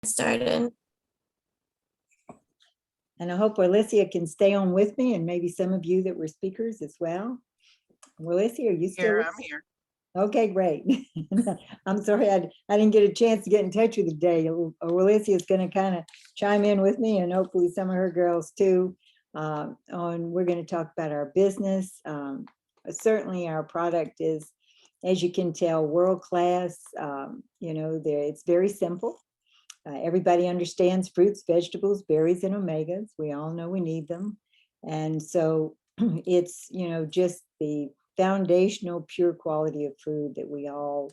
Started. And I hope Warlesea can stay on with me, and maybe some of you that were speakers as well. Warlesea, are you still Here, with I'm me? here. Okay, great. I'm sorry I didn't get a chance to get in touch with you today. Warlesea is going to kind of chime in with me, and hopefully some of her girls too. We're going to talk about our business. Certainly our product is, as you can tell, world class. It's very simple. Everybody understands fruits, vegetables, berries, and omegas. We all know we need them. And so it's, just the foundational pure quality of food that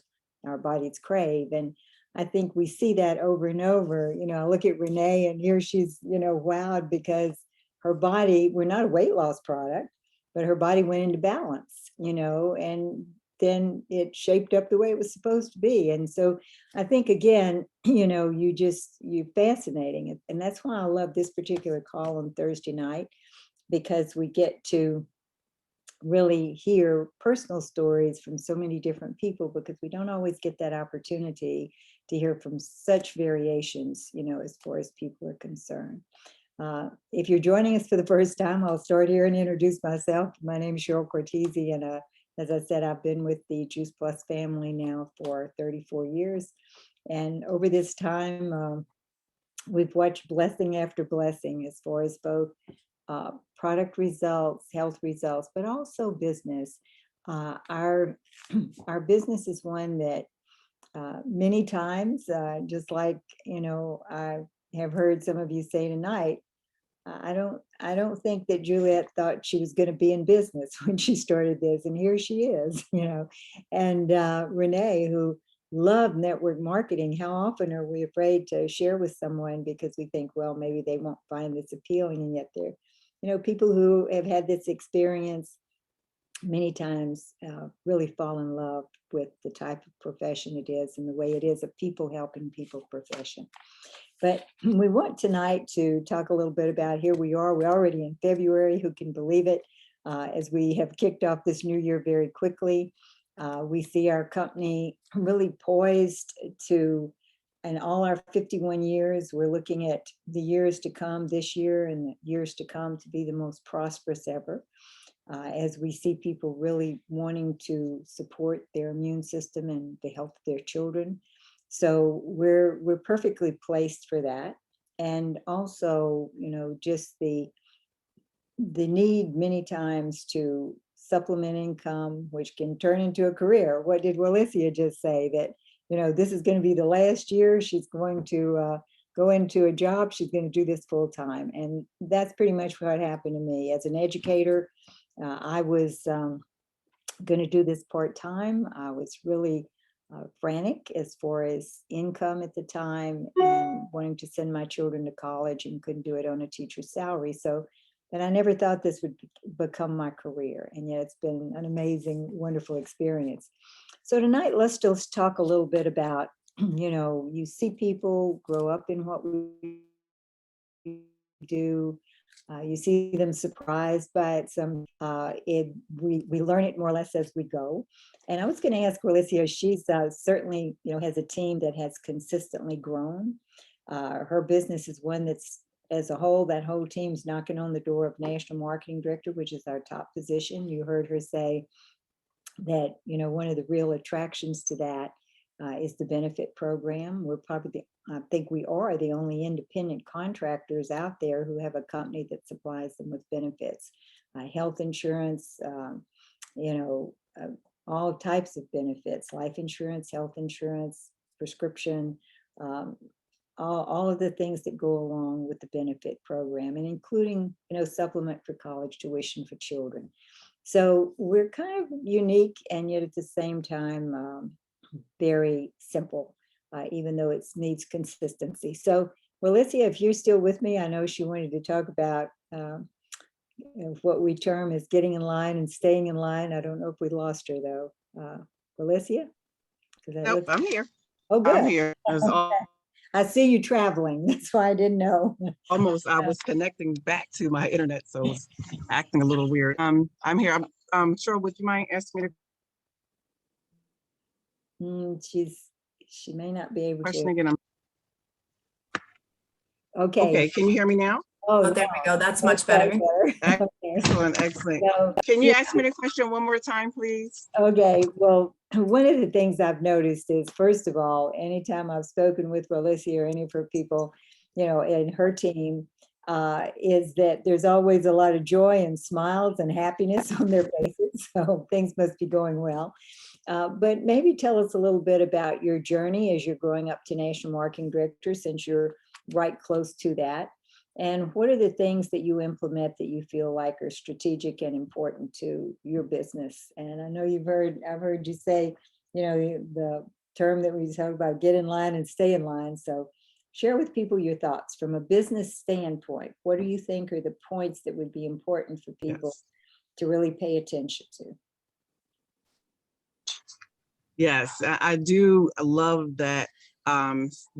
our bodies crave. And I think we see that over and over. I look at Renee, and here she's, wowed because her body, we're not a weight loss product, but her body went into balance, and then it shaped up the way it was supposed to be. And so I think, again, you're fascinating. And that's why I love this particular call on Thursday night, because we get to really hear personal stories from so many different people, because we don't always get that opportunity to hear from such variations, as far as people are concerned. If you're joining us for the first time, I'll start here and introduce myself. My name is Cheryl Cortese, and as I said, I've been with the Juice Plus family now for 34 years. And over this time, we've watched blessing after blessing as far as both product results, health results, but also business. Our business is one that many times, just like, I have heard some of you say tonight, I don't think that Juliet thought she was going to be in business when she started this, and here she is, And Renee, who loved network marketing, how often are we afraid to share with someone because we think, well, maybe they won't find this appealing, and yet they're, people who have had this experience many times really fall in love with the type of profession it is and the way it is a people helping people profession. But we want tonight to talk a little bit about, here we are, we're already in February, who can believe it, as we have kicked off this new year very quickly. We see our company really poised to, in all our 51 years, we're looking at the years to come this year and the years to come to be the most prosperous ever. As we see people really wanting to support their immune system and the health of their children. So we're perfectly placed for that. And also, just the need many times to supplement income, which can turn into a career. What did Warlesea just say? That, this is going to be the last year she's going to go into a job, she's going to do this full time. And that's pretty much what happened to me. As an educator, I was going to do this part time. I was really frantic as far as income at the time, and wanting to send my children to college, and couldn't do it on a teacher's salary. So, but I never thought this would become my career. And yet it's been an amazing, wonderful experience. So tonight, let's just talk a little bit about, you see people grow up in what we do. You see them surprised by it. We learn it more or less as we go. And I was going to ask Warlesea, she's certainly, has a team that has consistently grown. Her business is one that's, as a whole, that whole team's knocking on the door of National Marketing Director, which is our top position. You heard her say that, one of the real attractions to that is the benefit program. We're probably, I think we are the only independent contractors out there who have a company that supplies them with benefits, health insurance, all types of benefits, life insurance, health insurance, prescription, all of the things that go along with the benefit program, and including, supplement for college tuition for children. So we're kind of unique, and yet at the same time, very simple, even though it needs consistency. So, Warlesea, if you're still with me, I know she wanted to talk about what we term as getting in line and staying in line. I don't know if we lost her though. Warlesea? Nope, I'm here. Oh, good. I'm here. I see you traveling. That's why I didn't know. Almost, I was connecting back to my internet, so it was acting a little weird. I'm here. Cheryl, would you mind asking me the She may not be able question to. again? Okay. Okay, can you hear me now? Oh, there we go. That's much better. Okay. Excellent, excellent. So, Can you ask me the question one more time, please? okay, well, one of the things I've noticed is, first of all, anytime I've spoken with Warlesea or any of her people, you know, and her team, is that there's always a lot of joy and smiles and happiness on their faces. So things must be going well. But maybe tell us a little bit about your journey as you're growing up to National Marketing Director, since you're right close to that. And what are the things that you implement that you feel like are strategic and important to your business? And I know I've heard you say, you know, the term that we talk about, get in line and stay in line. So share with people your thoughts from a business standpoint. What do you think are the points that would be important for people to really pay attention to? Yes, I do love that,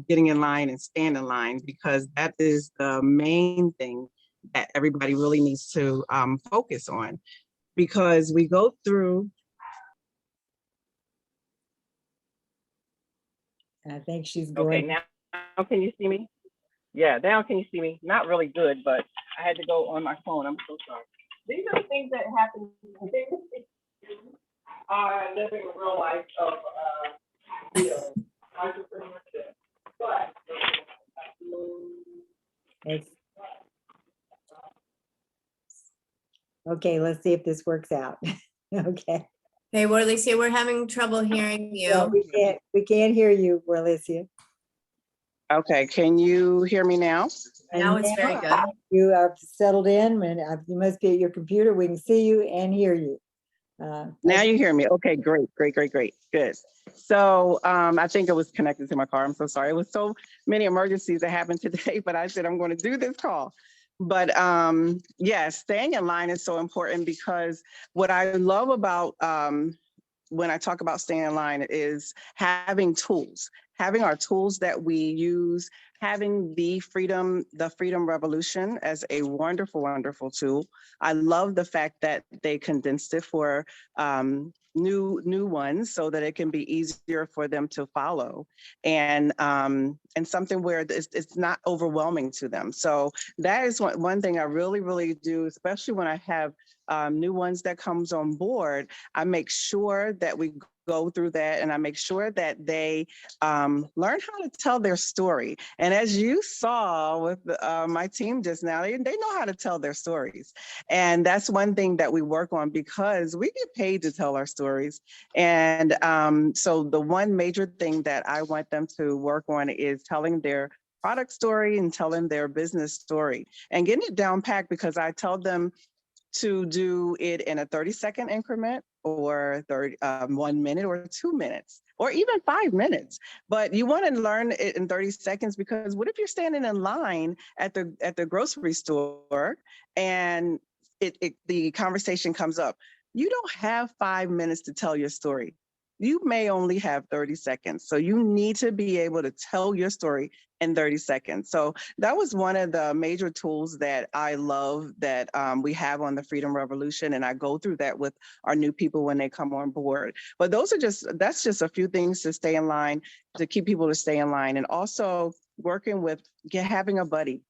getting in line and stand in line, because that is the main thing that everybody really needs to focus on, because we go through. I think she's Okay, going. now can you see me? Yeah, now can you see me? Not really good, but I had to go on my phone. I'm so sorry. These are the things that happen. Living a real life of entrepreneurship. But It's, okay, let's see if this works out. Okay. Hey, Warlesea, we're having trouble hearing Yeah, you. we can't hear you, Warlesea. Okay, can you hear me now? Now it's very good. You are settled in, and you must be at your computer. We can see you and hear you. Now you hear me. Okay, great, great, great, great, good. So I think it was connected to my car. I'm so sorry. It was so many emergencies that happened today, but I said I'm going to do this call. But yes, staying in line is so important, because what I love about when I talk about staying in line is having tools, having our tools that we use, having the Freedom Revolution as a wonderful, wonderful tool. I love the fact that they condensed it for new ones, so that it can be easier for them to follow, and something where it's not overwhelming to them. So that is one thing I really, really do, especially when I have new ones that comes on board. I make sure that we go through that, and I make sure that they learn how to tell their story. And as you saw with my team just now, they know how to tell their stories. And that's one thing that we work on, because we get paid to tell our stories. And so the one major thing that I want them to work on is telling their product story and telling their business story and getting it down packed, because I tell them to do it in a 30-second increment, or 1 minute, or 2 minutes, or even 5 minutes. But you want to learn it in 30 seconds, because what if you're standing in line at the grocery store and the conversation comes up? You don't have 5 minutes to tell your story. You may only have 30 seconds. So you need to be able to tell your story in 30 seconds. So that was one of the major tools that I love that we have on the Freedom Revolution. And I go through that with our new people when they come on board. But that's just a few things to stay in line, to keep people to stay in line. And also working with having a buddy.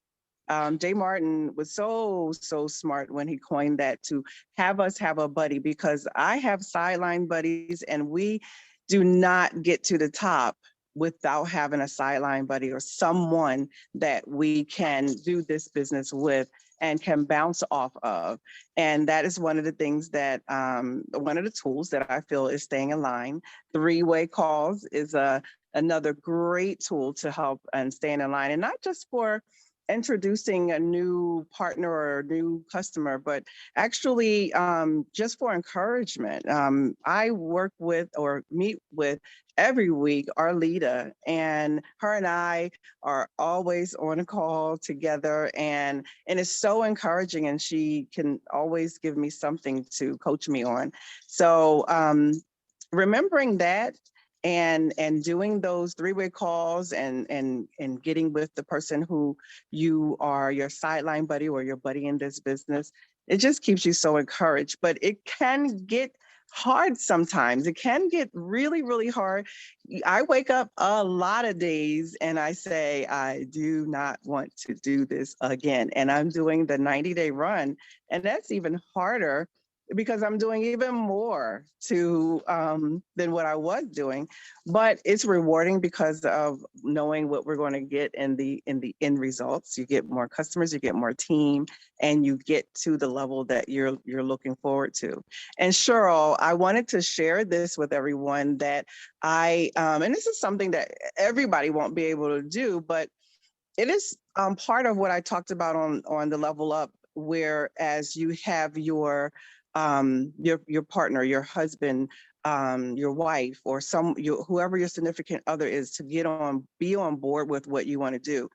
Jay Martin was so smart when he coined that, to have us have a buddy, because I have sideline buddies, and we do not get to the top without having a sideline buddy, or someone that we can do this business with and can bounce off of. And that is one of the things that, one of the tools that I feel is staying in line. Three-way calls is another great tool to help and staying in line, and not just for introducing a new partner or a new customer, but actually just for encouragement. I work with or meet with every week Arlita, and her and I are always on a call together, and it's so encouraging, and she can always give me something to coach me on. So remembering that, and doing those three-way calls, and getting with the person who you are your sideline buddy or your buddy in this business, it just keeps you so encouraged. But it can get hard sometimes. It can get really, really hard. I wake up a lot of days and I say, I do not want to do this again. And I'm doing the 90-day run. And that's even harder because I'm doing even more to than what I was doing. But it's rewarding because of knowing what we're going to get in the end results. You get more customers, you get more team, and you get to the level that you're looking forward to. And Cheryl, I wanted to share this with everyone that and this is something that everybody won't be able to do, but it is part of what I talked about on the level up, whereas you have your partner, your husband, your wife, or whoever your significant other is, to be on board with what you want to do.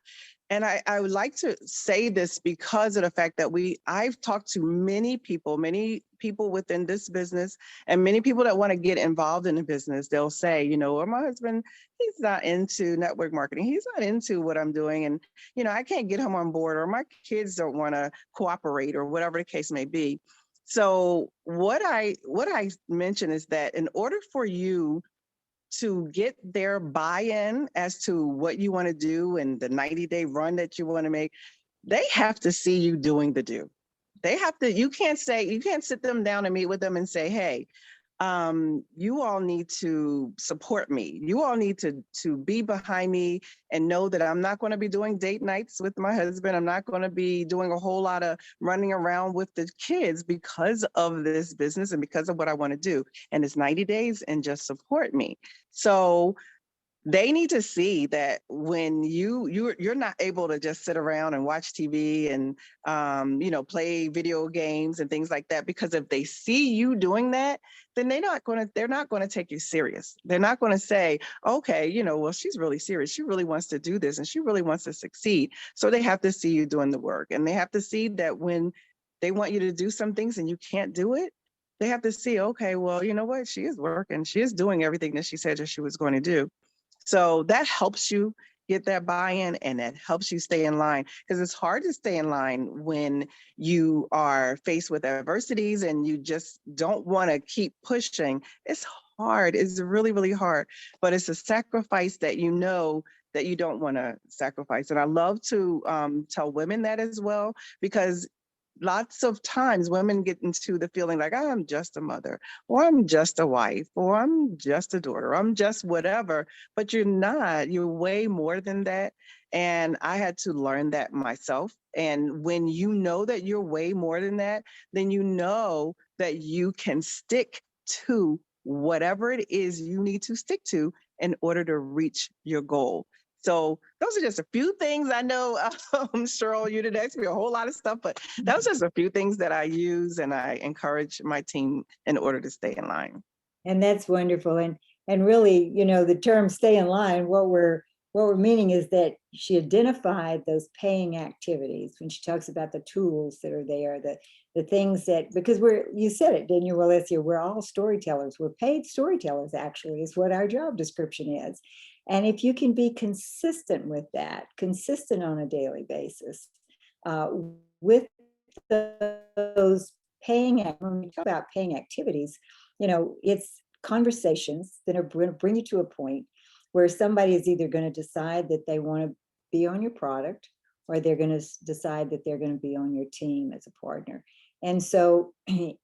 And I would like to say this because of the fact that I've talked to many people within this business, and many people that want to get involved in the business. They'll say, well, my husband, he's not into network marketing. He's not into what I'm doing. And, I can't get him on board, or my kids don't want to cooperate, or whatever the case may be. So what I mention is that in order for you to get their buy-in as to what you want to do and the 90-day run that you want to make, they have to see you doing the do. They have to, you can't sit them down and meet with them and say, hey, you all need to support me. You all need to be behind me and know that I'm not going to be doing date nights with my husband. I'm not going to be doing a whole lot of running around with the kids because of this business and because of what I want to do. And it's 90 days and just support me. So they need to see that when you're not able to just sit around and watch TV and play video games and things like that, because if they see you doing that, then they're not going to take you serious. They're not going to say, okay, well, she's really serious. She really wants to do this and she really wants to succeed. So they have to see you doing the work, and they have to see that when they want you to do some things and you can't do it, they have to see, okay, well, you know what? She is working. She is doing everything that she said that she was going to do. So that helps you get that buy-in, and that helps you stay in line, because it's hard to stay in line when you are faced with adversities and you just don't want to keep pushing. It's hard. It's really, really hard, but it's a sacrifice that that you don't want to sacrifice. And I love to tell women that as well, because lots of times women get into the feeling like, I'm just a mother, or I'm just a wife, or I'm just a daughter, I'm just whatever, but you're not. You're way more than that. And I had to learn that myself. And when you know that you're way more than that, then you know that you can stick to whatever it is you need to stick to in order to reach your goal. So those are just a few things. I know, Cheryl, you didn't ask me a whole lot of stuff, but that was just a few things that I use and I encourage my team in order to stay in line. And that's wonderful. And really, the term stay in line, what we're meaning is that she identified those paying activities when she talks about the tools that are there, the things that, because you said it, didn't you, Warlesea? We're all storytellers. We're paid storytellers, actually, is what our job description is. And if you can be consistent with that, consistent on a daily basis, with those when we talk about paying activities, it's conversations that are going to bring you to a point where somebody is either going to decide that they want to be on your product, or they're going to decide that they're going to be on your team as a partner. And so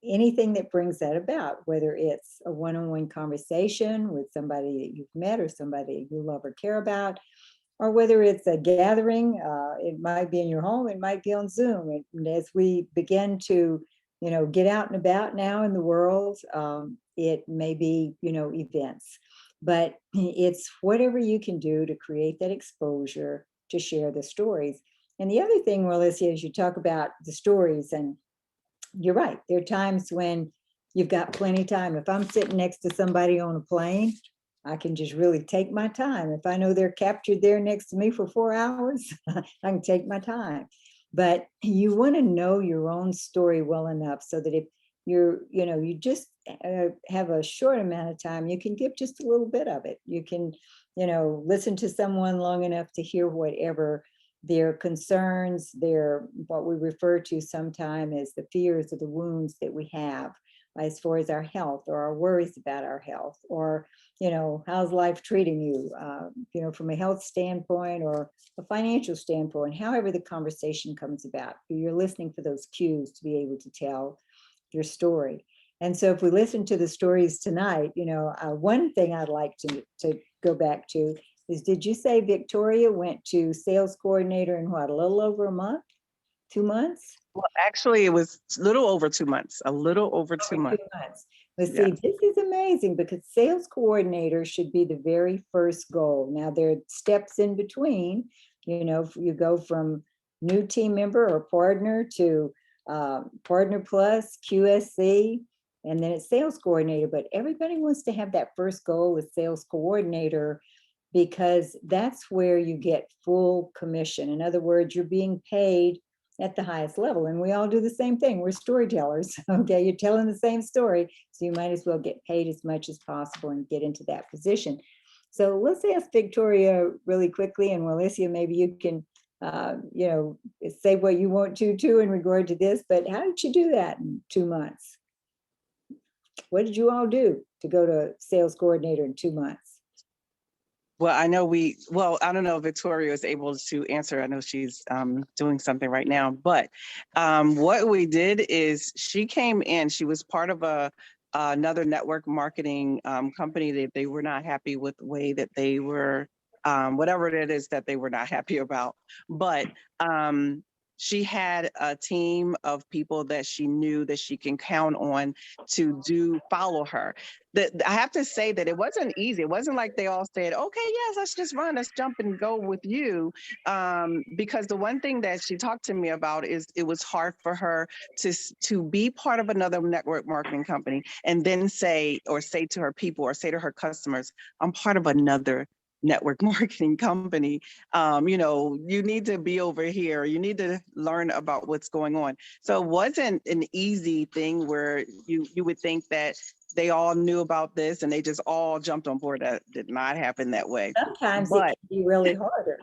anything that brings that about, whether it's a one-on-one conversation with somebody that you've met or somebody you love or care about, or whether it's a gathering, it might be in your home, it might be on Zoom. And as we begin to, get out and about now in the world, it may be, events, but it's whatever you can do to create that exposure to share the stories. And the other thing, Warlesea, is you talk about the stories, and you're right. There are times when you've got plenty of time. If I'm sitting next to somebody on a plane, I can just really take my time. If I know they're captured there next to me for 4 hours, I can take my time. But you want to know your own story well enough so that if you just have a short amount of time, you can give just a little bit of it. You can, listen to someone long enough to hear whatever their concerns, what we refer to sometimes as the fears or the wounds that we have, as far as our health or our worries about our health, or, how's life treating you, from a health standpoint or a financial standpoint, however the conversation comes about. You're listening for those cues to be able to tell your story. And so if we listen to the stories tonight, one thing I'd like to go back to is, did you say Victoria went to sales coordinator in what, a little over a month, 2 months? Well, actually, it was a little over 2 months, a little over 2 Over months. 2 months. But Yeah. see, this is amazing because sales coordinator should be the very first goal. Now there are steps in between, you go from new team member or partner to partner plus, QSC, and then it's sales coordinator. But everybody wants to have that first goal as sales coordinator because that's where you get full commission. In other words, you're being paid at the highest level. And we all do the same thing. We're storytellers. Okay. You're telling the same story. So you might as well get paid as much as possible and get into that position. So let's ask Victoria really quickly, and Warlesea, maybe you can, say what you want to too in regard to this, but how did you do that in 2 months? What did you all do to go to sales coordinator in 2 months? Well, I know I don't know if Victoria is able to answer. I know she's doing something right now, but what we did is she came in, she was part of another network marketing company that they were not happy with the way that they were, whatever it is that they were not happy about. But she had a team of people that she knew that she can count on to follow her. I have to say that it wasn't easy. It wasn't like they all said, okay, yes, let's just run, let's jump and go with you. Because the one thing that she talked to me about is it was hard for her to be part of another network marketing company and then say to her people or say to her customers, I'm part of another network marketing company. You need to be over here. You need to learn about what's going on. So it wasn't an easy thing where you would think that they all knew about this and they just all jumped on board. That did not happen that way. Sometimes it But can be really harder.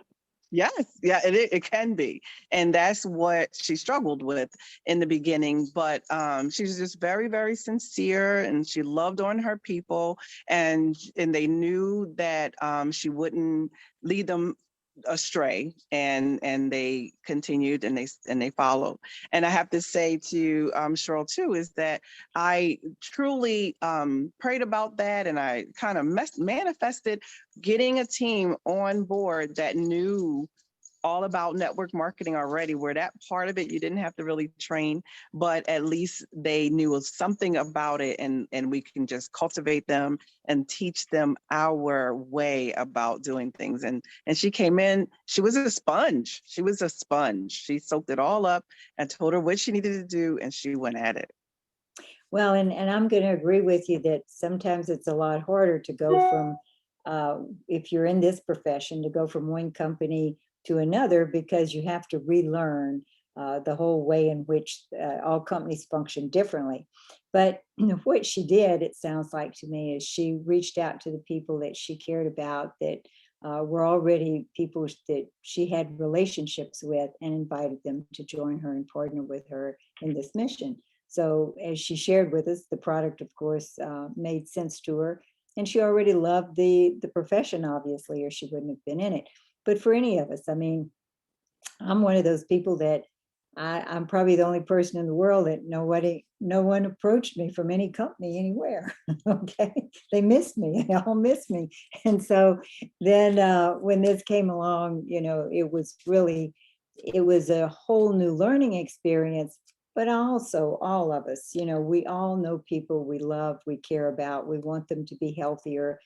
yes, yeah, it can be. And that's what she struggled with in the beginning. But she was just very, very sincere, and she loved on her people, and they knew that she wouldn't lead them astray, and they continued and they followed. And I have to say to Cheryl too, is that I truly prayed about that, and I kind of manifested getting a team on board that knew all about network marketing already, where that part of it you didn't have to really train, but at least they knew something about it, and we can just cultivate them and teach them our way about doing things. And she came in, she was a sponge. She soaked it all up and told her what she needed to do, and she went at it. Well, and I'm going to agree with you that sometimes it's a lot harder to go from, if you're in this profession, to go from one company to another, because you have to relearn the whole way in which all companies function differently. But what she did, it sounds like to me, is she reached out to the people that she cared about, that were already people that she had relationships with, and invited them to join her and partner with her in this mission. So as she shared with us, the product, of course, made sense to her. And she already loved the profession, obviously, or she wouldn't have been in it. But for any of us, I mean, I'm one of those people that I'm probably the only person in the world that no one approached me from any company anywhere. Okay. They missed me. They all missed me. And so then when this came along, it was a whole new learning experience. But also all of us, we all know people we love, we care about, we want them to be healthier.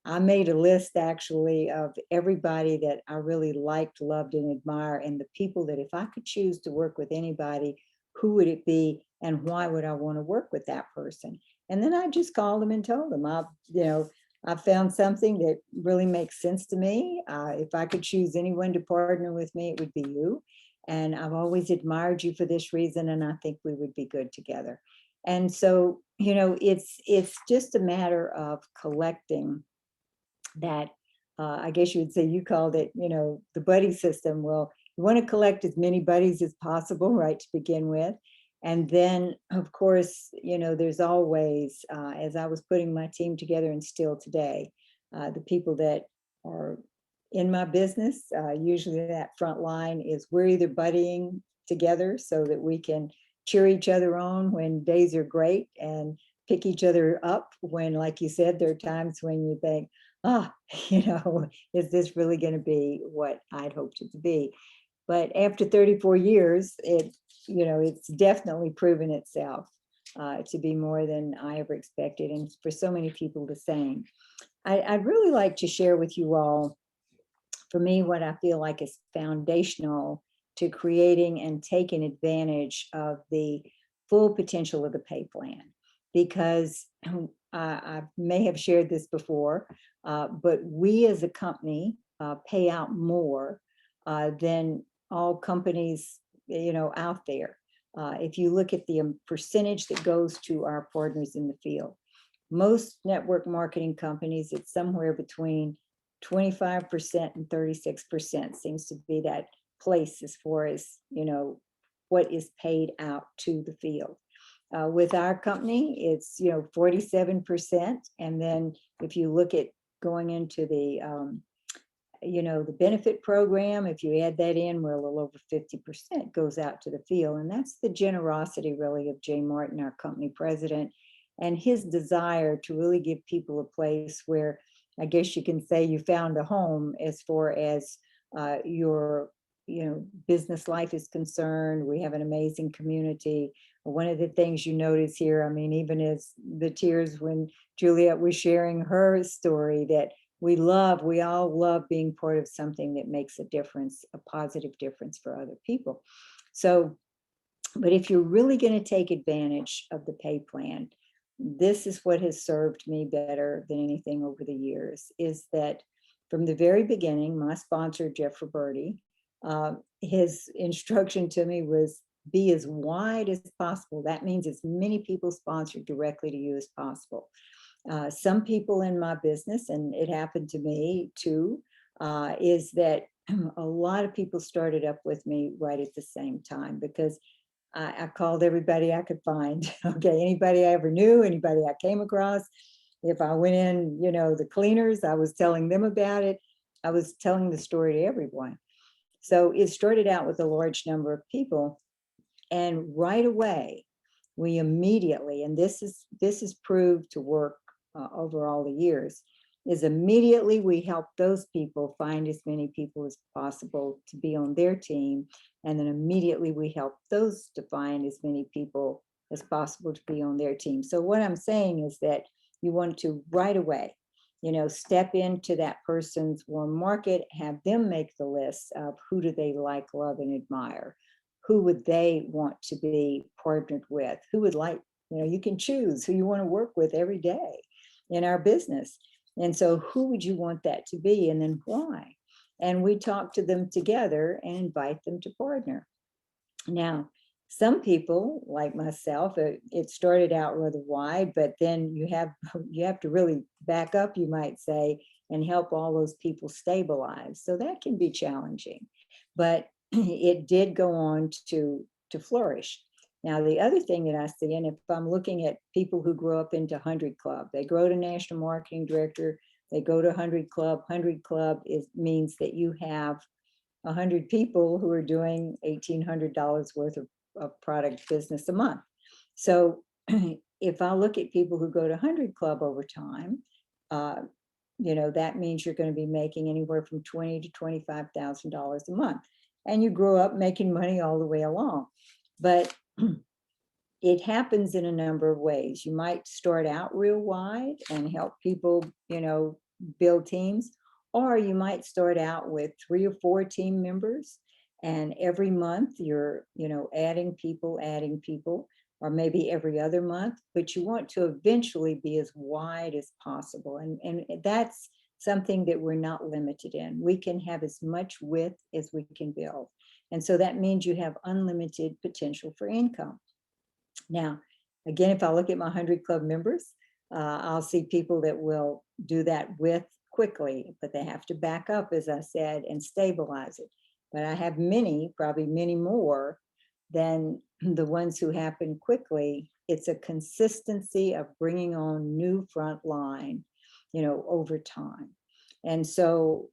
I made a list actually of everybody that I really liked, loved, and admire, and the people that if I could choose to work with anybody, who would it be and why would I want to work with that person? And then I just called them and told them, I found something that really makes sense to me. If I could choose anyone to partner with me, it would be you. And I've always admired you for this reason, and I think we would be good together. And so, it's just a matter of collecting that. I guess you would say you called it, the buddy system. Well, you want to collect as many buddies as possible, right, to begin with. And then, of course, there's always, as I was putting my team together and still today, the people that are in my business, usually that front line is we're either buddying together so that we can cheer each other on when days are great and pick each other up when, like you said, there are times when you think, is this really going to be what I'd hoped it to be? But after 34 years, it's definitely proven itself to be more than I ever expected. And for so many people, the same. I'd really like to share with you all, for me, what I feel like is foundational to creating and taking advantage of the full potential of the pay plan. Because I may have shared this before, but we as a company pay out more than all companies, out there. If you look at the percentage that goes to our partners in the field, most network marketing companies, it's somewhere between 25% and 36% seems to be that place as far as, what is paid out to the field. With our company, it's, 47%. And then if you look at going into the, the benefit program, if you add that in, we're a little over 50% goes out to the field. And that's the generosity really of Jay Martin, our company president, and his desire to really give people a place where, I guess you can say, you found a home as far as your business life is concerned. We have an amazing community. One of the things you notice here, I mean, even as the tears when Juliet was sharing her story, that we all love being part of something that makes a difference, a positive difference for other people. So, but if you're really going to take advantage of the pay plan, this is what has served me better than anything over the years, is that from the very beginning, my sponsor, Jeff Roberti, his instruction to me was be as wide as possible. That means as many people sponsored directly to you as possible. Some people in my business, and it happened to me too, is that a lot of people started up with me right at the same time, because I called everybody I could find. Okay, anybody I ever knew, anybody I came across. If I went in, the cleaners, I was telling them about it. I was telling the story to everyone. So it started out with a large number of people. And right away, we immediately, and this is proved to work over all the years, is immediately we help those people find as many people as possible to be on their team. And then immediately we help those to find as many people as possible to be on their team. So what I'm saying is that you want to right away, step into that person's warm market, have them make the list of who do they like, love, and admire. Who would they want to be partnered with? Who would like, you can choose who you want to work with every day in our business. And so who would you want that to be, and then why? And we talk to them together and invite them to partner. Now, some people like myself, it started out rather wide, but then you have to really back up, you might say, and help all those people stabilize. So that can be challenging, but it did go on to flourish. Now, the other thing that I see, and if I'm looking at people who grow up into 100 Club, they grow to National Marketing Director, they go to 100 Club. 100 Club means that you have 100 people who are doing $1,800 worth of product business a month. So if I look at people who go to 100 Club over time, that means you're going to be making anywhere from $20,000 to $25,000 a month. And you grow up making money all the way along. But it happens in a number of ways. You might start out real wide and help people, build teams, or you might start out with 3 or 4 team members, and every month you're, adding people, or maybe every other month, but you want to eventually be as wide as possible. And that's something that we're not limited in. We can have as much width as we can build. And so that means you have unlimited potential for income. Now, again, if I look at my 100 Club members, I'll see people that will do that with quickly, but they have to back up, as I said, and stabilize it. But I have many, probably many more, than the ones who happen quickly. It's a consistency of bringing on new front line, over time. And so,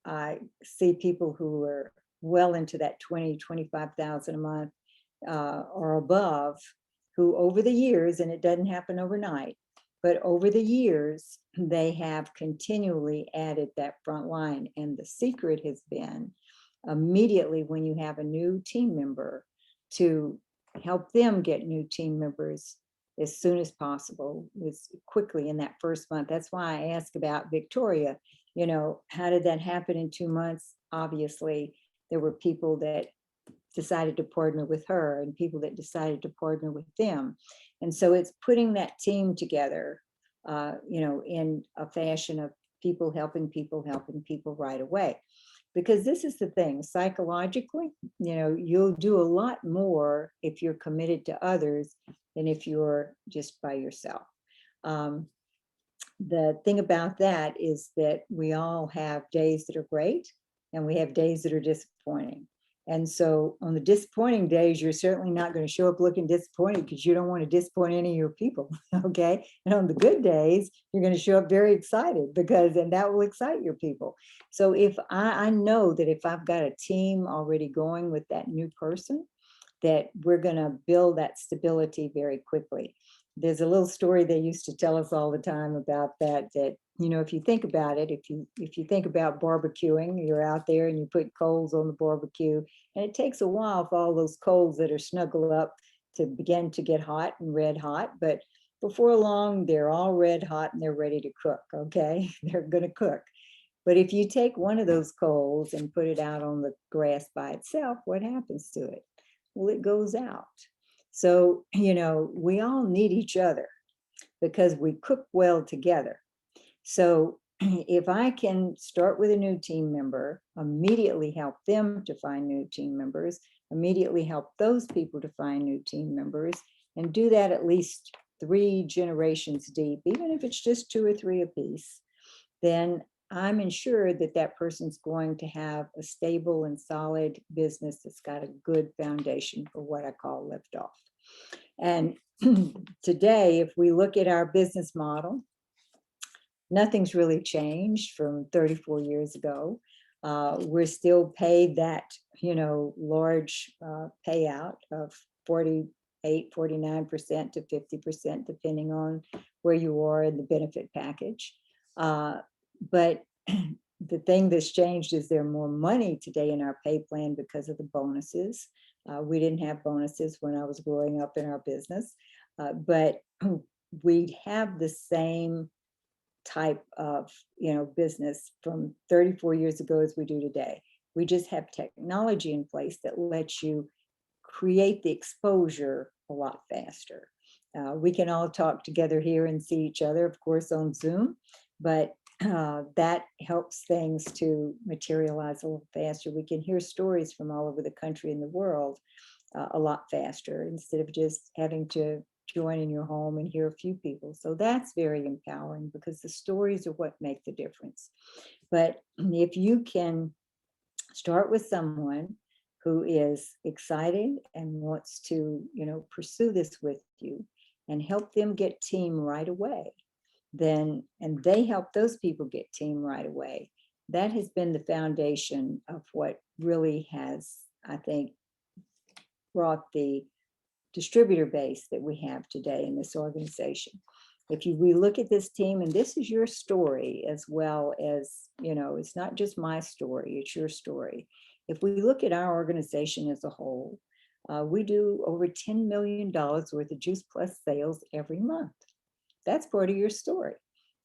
I see people who are well into that 20, 25,000 a month or above, who over the years, and it doesn't happen overnight, but over the years, they have continually added that front line. And the secret has been immediately when you have a new team member, to help them get new team members as soon as possible, as quickly in that first month. That's why I asked about Victoria. How did that happen in 2 months? Obviously, there were people that decided to partner with her and people that decided to partner with them. And so it's putting that team together, in a fashion of people helping people right away. Because this is the thing, psychologically, you'll do a lot more if you're committed to others than if you're just by yourself. The thing about that is that we all have days that are great and we have days that are disappointing. And so on the disappointing days, you're certainly not going to show up looking disappointed because you don't want to disappoint any of your people. Okay. And on the good days, you're going to show up very excited and that will excite your people. So if I know that if I've got a team already going with that new person, that we're going to build that stability very quickly. There's a little story they used to tell us all the time about that, if you think about it, if you think about barbecuing, you're out there and you put coals on the barbecue, and it takes a while for all those coals that are snuggled up to begin to get hot and red hot. But before long, they're all red hot and they're ready to cook. Okay, they're going to cook. But if you take one of those coals and put it out on the grass by itself, what happens to it? Well, it goes out. So, we all need each other because we cook well together. So if I can start with a new team member, immediately help them to find new team members, immediately help those people to find new team members, and do that at least 3 generations deep, even if it's just 2 or 3 apiece, then I'm ensured that that person's going to have a stable and solid business that's got a good foundation for what I call liftoff. And today, if we look at our business model, nothing's really changed from 34 years ago. We're still paid that, large payout of 48, 49% to 50%, depending on where you are in the benefit package. But the thing that's changed is there more money today in our pay plan because of the bonuses. We didn't have bonuses when I was growing up in our business, but we have the same type of business from 34 years ago as we do today. We just have technology in place that lets you create the exposure a lot faster. We can all talk together here and see each other, of course, on Zoom, but that helps things to materialize a little faster. We can hear stories from all over the country and the world a lot faster instead of just having to join in your home and hear a few people. So that's very empowering because the stories are what make the difference. But if you can start with someone who is excited and wants to, pursue this with you and help them get team right away, and they help those people get team right away. That has been the foundation of what really has, I think, brought the distributor base that we have today in this organization. If we look at this team, and this is your story as well as, it's not just my story, it's your story. If we look at our organization as a whole, we do over $10 million worth of Juice Plus sales every month. That's part of your story.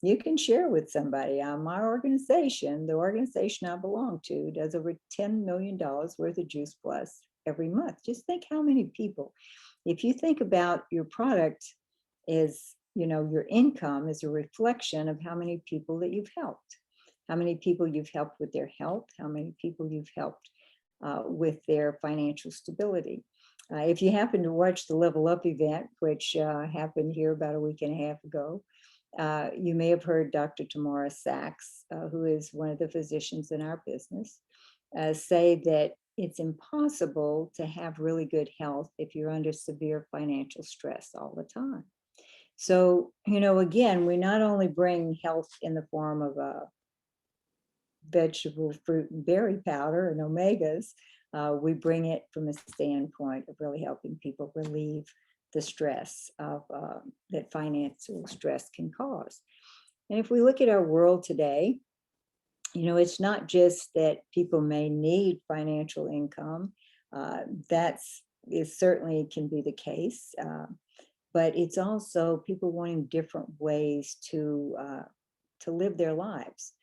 You can share with somebody. My organization, the organization I belong to, does over $10 million worth of Juice Plus every month. Just think how many people. If you think about your product is, your income is a reflection of how many people that you've helped, how many people you've helped with their health, how many people you've helped with their financial stability. If you happen to watch the Level Up event, which happened here about a week and a half ago, you may have heard Dr. Tamara Sachs, who is one of the physicians in our business, say that it's impossible to have really good health if you're under severe financial stress all the time. So, again, we not only bring health in the form of a vegetable, fruit, and berry powder and omegas, we bring it from a standpoint of really helping people relieve the stress of that financial stress can cause. And if we look at our world today, it's not just that people may need financial income. It certainly can be the case, but it's also people wanting different ways to live their lives.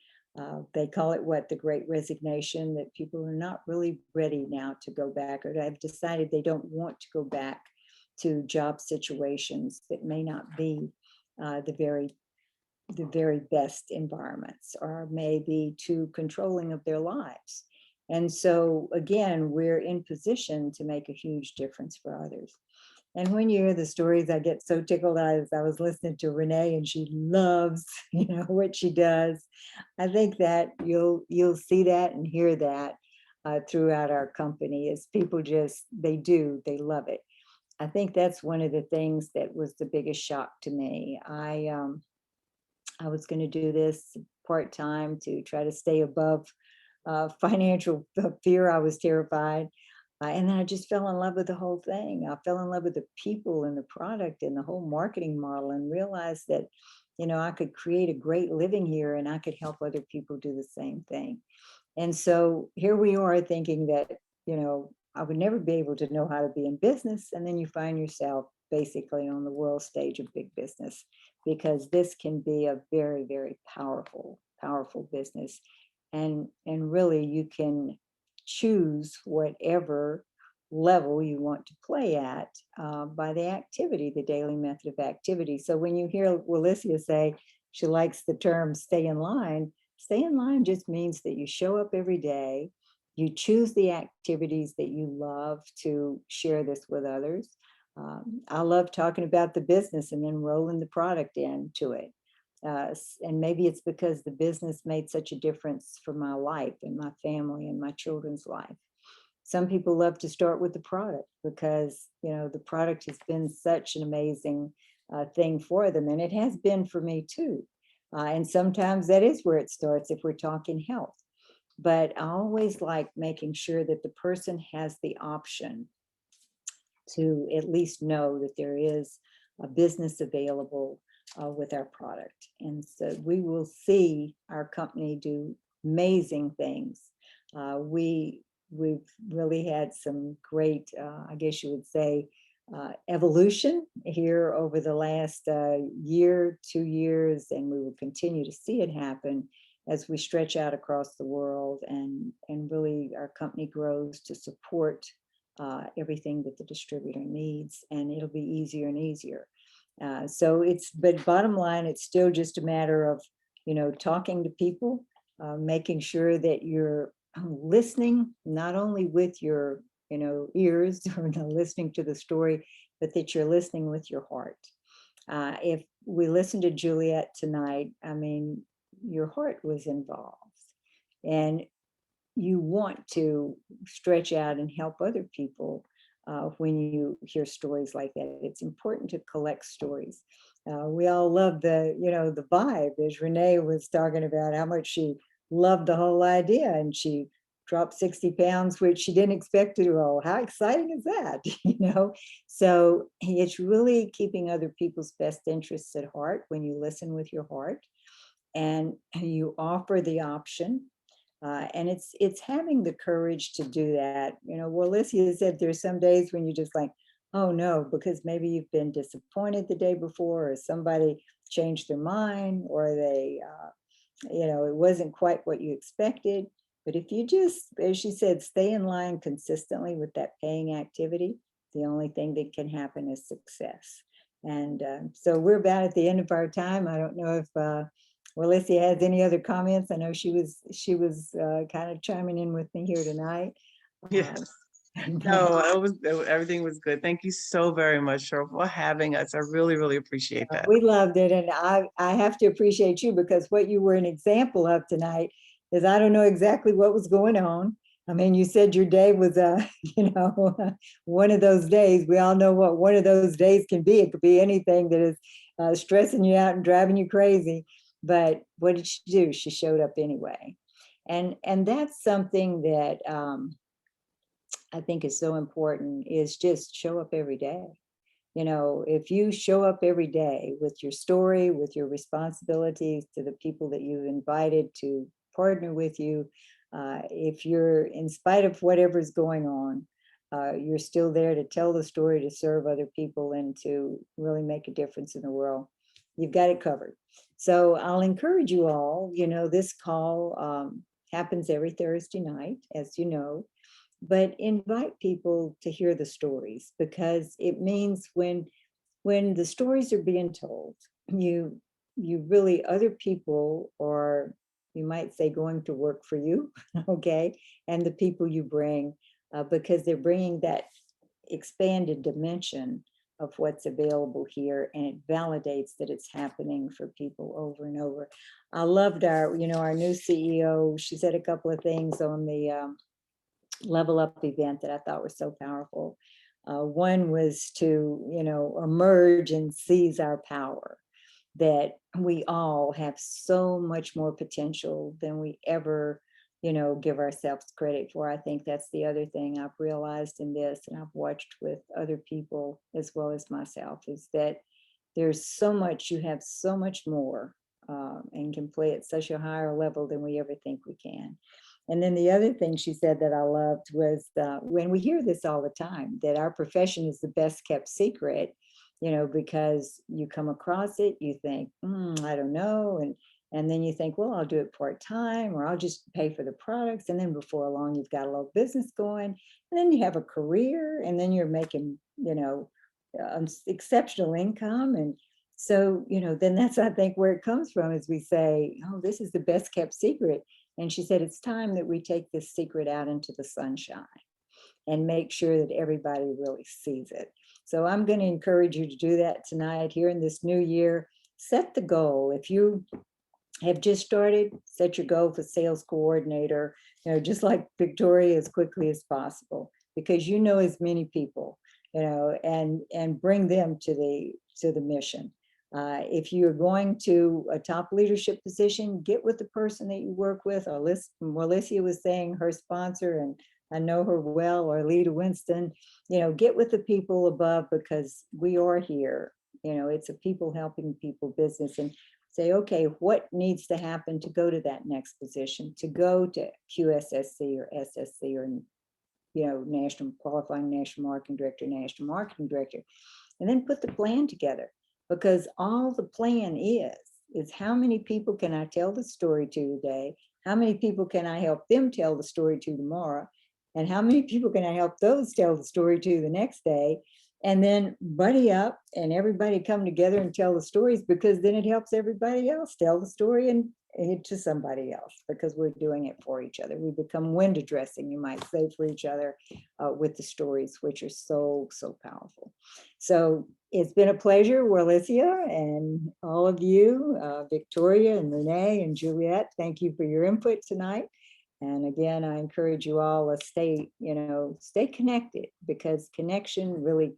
They call it the Great Resignation, that people are not really ready now to go back, or have decided they don't want to go back to job situations that may not be the very best environments, or maybe too controlling of their lives. And so again, we're in position to make a huge difference for others. And when you hear the stories, I get so tickled. I was listening to Renee, and she loves, what she does. I think that you'll see that and hear that throughout our company, is people they love it. I think that's one of the things that was the biggest shock to me. I was going to do this part-time to try to stay above financial fear. I was terrified. And then I just fell in love with the whole thing. I fell in love with the people and the product and the whole marketing model, and realized that, I could create a great living here, and I could help other people do the same thing. And so here we are thinking that, I would never be able to know how to be in business. And then you find yourself basically on the world stage of big business, because this can be a very, very powerful business. And really you can choose whatever level you want to play at by the activity, the daily method of activity. So when you hear Warlesea say she likes the term stay in line just means that you show up every day, you choose the activities that you love to share this with others. I love talking about the business and then rolling the product into it. And maybe it's because the business made such a difference for my life and my family and my children's life. Some people love to start with the product because, the product has been such an amazing thing for them. And it has been for me too. And sometimes that is where it starts if we're talking health. But I always like making sure that the person has the option to at least know that there is a business available with our product. And so we will see our company do amazing things. We've really had some great, I guess you would say, evolution here over the last year, 2 years, and we will continue to see it happen as we stretch out across the world, and really our company grows to support everything that the distributor needs, and it'll be easier and easier. But bottom line, it's still just a matter of, talking to people, making sure that you're listening, not only with your, ears or listening to the story, but that you're listening with your heart. If we listen to Juliet tonight, your heart was involved, and you want to stretch out and help other people. When you hear stories like that, it's important to collect stories. We all love the vibe, as Renee was talking about, how much she loved the whole idea, and she dropped 60 pounds, which she didn't expect to do. Oh, how exciting is that? So it's really keeping other people's best interests at heart when you listen with your heart, and you offer the option. And it's having the courage to do that. Warlesea said there's some days when you're just like, oh no, because maybe you've been disappointed the day before, or somebody changed their mind, or they, it wasn't quite what you expected. But if you just, as she said, stay in line consistently with that paying activity, the only thing that can happen is success. And so we're about at the end of our time. I don't know if Warlesea has any other comments. I know she was kind of chiming in with me here tonight. Yes. No, everything was good. Thank you so very much, Cheryl, for having us. I really, really appreciate that. We loved it. And I have to appreciate you, because what you were an example of tonight is I don't know exactly what was going on. I mean, you said your day was, one of those days. We all know what one of those days can be. It could be anything that is stressing you out and driving you crazy. But what did she do? She showed up anyway. And that's something that I think is so important, is just show up every day. If you show up every day with your story, with your responsibilities to the people that you've invited to partner with you, if you're, in spite of whatever's going on, you're still there to tell the story, to serve other people, and to really make a difference in the world, you've got it covered. So I'll encourage you all, this call happens every Thursday night, as you know, but invite people to hear the stories, because it means when the stories are being told, you really, other people are, you might say, going to work for you, okay, and the people you bring, because they're bringing that expanded dimension of what's available here, and it validates that it's happening for people over and over. I loved our new CEO. She said a couple of things on the Level Up event that I thought were so powerful. One was to, emerge and seize our power, that we all have so much more potential than we ever, give ourselves credit for. I think that's the other thing I've realized in this, and I've watched with other people as well as myself, is that there's so much, you have so much more, and can play at such a higher level than we ever think we can. And then the other thing she said that I loved was, when we hear this all the time, that our profession is the best kept secret, because you come across it, you think, I don't know. And then you think, well, I'll do it part-time, or I'll just pay for the products. And then before long, you've got a little business going, and then you have a career, and then you're making, exceptional income. And so, then that's, I think, where it comes from, is we say, oh, this is the best kept secret. And she said, it's time that we take this secret out into the sunshine and make sure that everybody really sees it. So I'm going to encourage you to do that tonight, here in this new year. Set the goal. If you have just started, set your goal for sales coordinator, just like Victoria, as quickly as possible, because as many people, and bring them to the mission. If you're going to a top leadership position, get with the person that you work with. Warlesea was saying her sponsor, and I know her well, or Lita Winston, get with the people above, because we are here. It's a people helping people business, and say, okay, what needs to happen to go to that next position, to go to QSSC or SSC, or, national qualifying national marketing director, and then put the plan together. Because all the plan is how many people can I tell the story to today? How many people can I help them tell the story to tomorrow? And how many people can I help those tell the story to the next day? And then buddy up, and everybody come together and tell the stories, because then it helps everybody else tell the story and to somebody else, because we're doing it for each other. We become window dressing, you might say, for each other, with the stories, which are so, so powerful. So it's been a pleasure, Warlesea, and all of you, Victoria and Renee and Juliet, thank you for your input tonight. And again, I encourage you all to stay connected, because connection really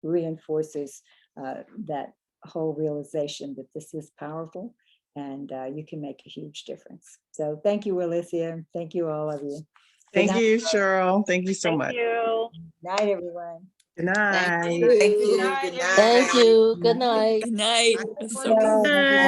reinforces that whole realization that this is powerful, and you can make a huge difference. So thank you, Warlesea. Thank you, all of you. Thank you, Cheryl. Thank you so Thank much. you. Night, everyone. Good night. Thank you. Good night, Good night. Thank you. Good night. Good night. That's so Bye. good. Night.